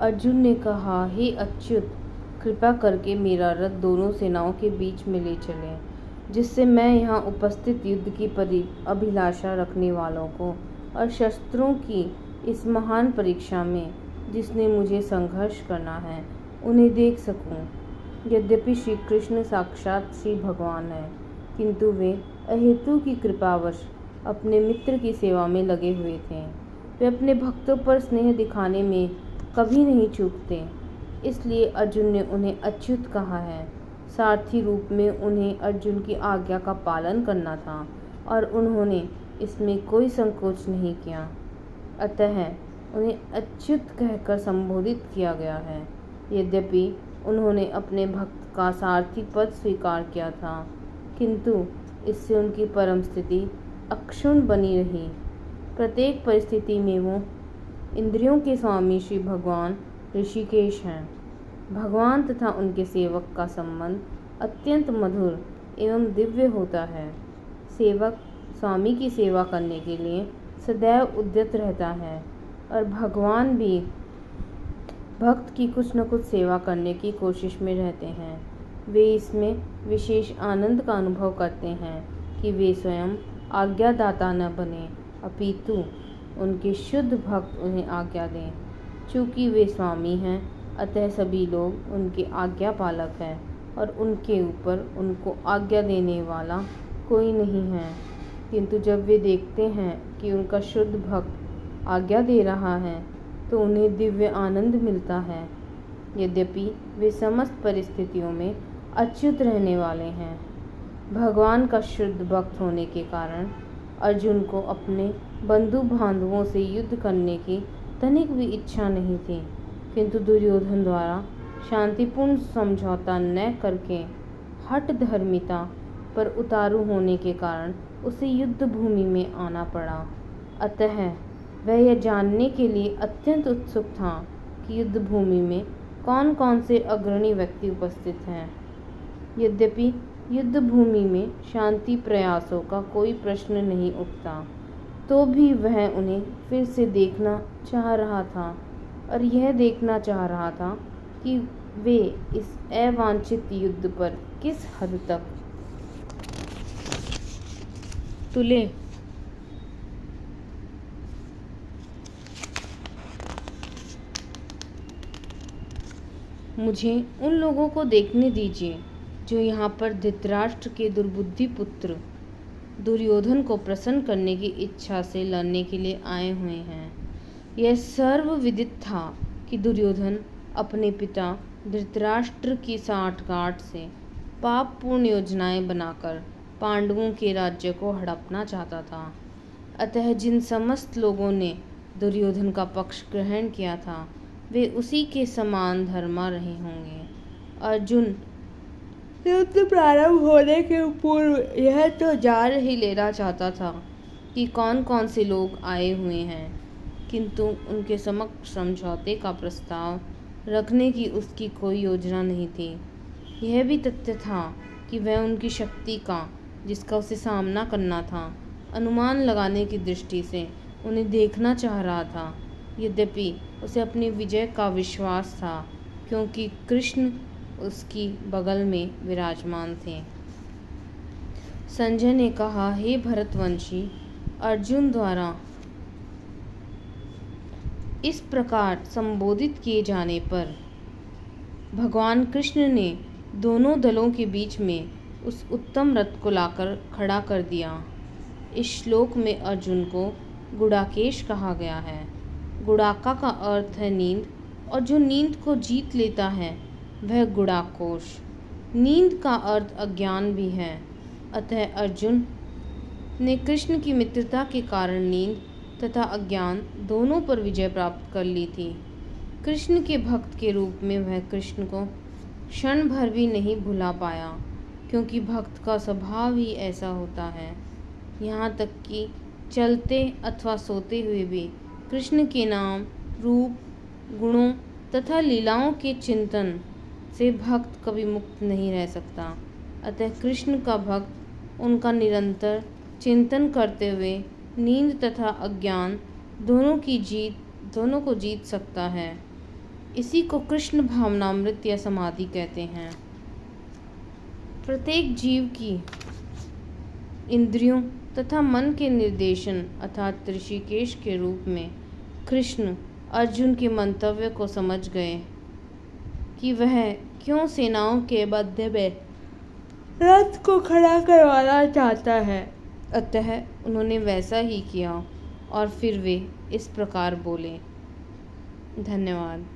अर्जुन ने कहा, हे अच्युत, कृपा करके मेरा रथ दोनों सेनाओं के बीच में ले चलें, जिससे मैं यहाँ उपस्थित युद्ध की अभिलाषा रखने वालों को और शस्त्रों की इस महान परीक्षा में जिसने मुझे संघर्ष करना है उन्हें देख सकूं। यद्यपि श्री कृष्ण साक्षात श्री भगवान हैं, किंतु वे अहेतु की कृपावश अपने मित्र की सेवा में लगे हुए थे। वे अपने भक्तों पर स्नेह दिखाने में कभी नहीं चूकते, इसलिए अर्जुन ने उन्हें अच्युत कहा है। सारथी रूप में उन्हें अर्जुन की आज्ञा का पालन करना था और उन्होंने इसमें कोई संकोच नहीं किया, अतः उन्हें अच्युत कहकर संबोधित किया गया है। यद्यपि उन्होंने अपने भक्त का सारथी पद स्वीकार किया था, किंतु इससे उनकी परम स्थिति अक्षुण्ण बनी रही। प्रत्येक परिस्थिति में वो इंद्रियों के स्वामी श्री भगवान ऋषिकेश हैं। भगवान तथा उनके सेवक का संबंध अत्यंत मधुर एवं दिव्य होता है। सेवक स्वामी की सेवा करने के लिए सदैव उद्यत रहता है और भगवान भी भक्त की कुछ न कुछ सेवा करने की कोशिश में रहते हैं। वे इसमें विशेष आनंद का अनुभव करते हैं कि वे स्वयं आज्ञादाता न बने, अपितु उनके शुद्ध भक्त उन्हें आज्ञा दें। चूँकि वे स्वामी हैं, अतः सभी लोग उनके आज्ञा पालक हैं और उनके ऊपर उनको आज्ञा देने वाला कोई नहीं है। किंतु जब वे देखते हैं कि उनका शुद्ध भक्त आज्ञा दे रहा है तो उन्हें दिव्य आनंद मिलता है। यद्यपि वे समस्त परिस्थितियों में अच्युत रहने वाले हैं। भगवान का शुद्ध भक्त होने के कारण अर्जुन को अपने बंधु बांधवों से युद्ध करने की तनिक भी इच्छा नहीं थी, किंतु दुर्योधन द्वारा शांतिपूर्ण समझौता न करके हठ धर्मिता पर उतारू होने के कारण उसे युद्ध भूमि में आना पड़ा। अतः वह यह जानने के लिए अत्यंत उत्सुक था कि युद्ध भूमि में कौन कौन से अग्रणी व्यक्ति उपस्थित हैं। यद्यपि युद्ध भूमि में शांति प्रयासों का कोई प्रश्न नहीं उठता, तो भी वह उन्हें फिर से देखना चाह रहा था और यह देखना चाह रहा था कि वे इस अवांछित युद्ध पर किस हद तक तुले। मुझे उन लोगों को देखने दीजिए जो यहाँ पर धृतराष्ट्र के दुर्बुद्धि पुत्र दुर्योधन को प्रसन्न करने की इच्छा से लड़ने के लिए आए हुए हैं। यह सर्वविदित था कि दुर्योधन अपने पिता धृतराष्ट्र की सांठगांठ से पापपूर्ण योजनाएं बनाकर पांडवों के राज्य को हड़पना चाहता था। अतः जिन समस्त लोगों ने दुर्योधन का पक्ष ग्रहण किया था वे उसी के समान धर्मा रहे होंगे। अर्जुन युद्ध प्रारंभ होने के पूर्व यह तो जान ही लेना चाहता था कि कौन कौन से लोग आए हुए हैं, किंतु उनके समक्ष समझौते का प्रस्ताव रखने की उसकी कोई योजना नहीं थी। यह भी तथ्य था कि वह उनकी शक्ति का, जिसका उसे सामना करना था, अनुमान लगाने की दृष्टि से उन्हें देखना चाह रहा था। यद्यपि उसे अपनी विजय का विश्वास था, क्योंकि कृष्ण उसकी बगल में विराजमान थे। संजय ने कहा, हे भरतवंशी, अर्जुन द्वारा इस प्रकार संबोधित किए जाने पर भगवान कृष्ण ने दोनों दलों के बीच में उस उत्तम रथ को लाकर खड़ा कर दिया। इस श्लोक में अर्जुन को गुड़ाकेश कहा गया है। गुड़ाका का अर्थ है नींद, और जो नींद को जीत लेता है वह गुड़ाकोश। नींद का अर्थ अज्ञान भी है। अतः अर्जुन ने कृष्ण की मित्रता के कारण नींद तथा अज्ञान दोनों पर विजय प्राप्त कर ली थी। कृष्ण के भक्त के रूप में वह कृष्ण को क्षण भर भी नहीं भुला पाया, क्योंकि भक्त का स्वभाव ही ऐसा होता है। यहाँ तक कि चलते अथवा सोते हुए भी कृष्ण के नाम, रूप, गुणों तथा लीलाओं के चिंतन से भक्त कभी मुक्त नहीं रह सकता। अतः कृष्ण का भक्त उनका निरंतर चिंतन करते हुए नींद तथा अज्ञान दोनों को जीत सकता है। इसी को कृष्ण भावनामृत या समाधि कहते हैं। प्रत्येक जीव की इंद्रियों तथा मन के निर्देशन अर्थात ऋषिकेश के रूप में कृष्ण अर्जुन के मंतव्य को समझ गए कि वह क्यों सेनाओं के मध्य में रथ को खड़ा करवाना चाहता है। अतः उन्होंने वैसा ही किया और फिर वे इस प्रकार बोले। धन्यवाद।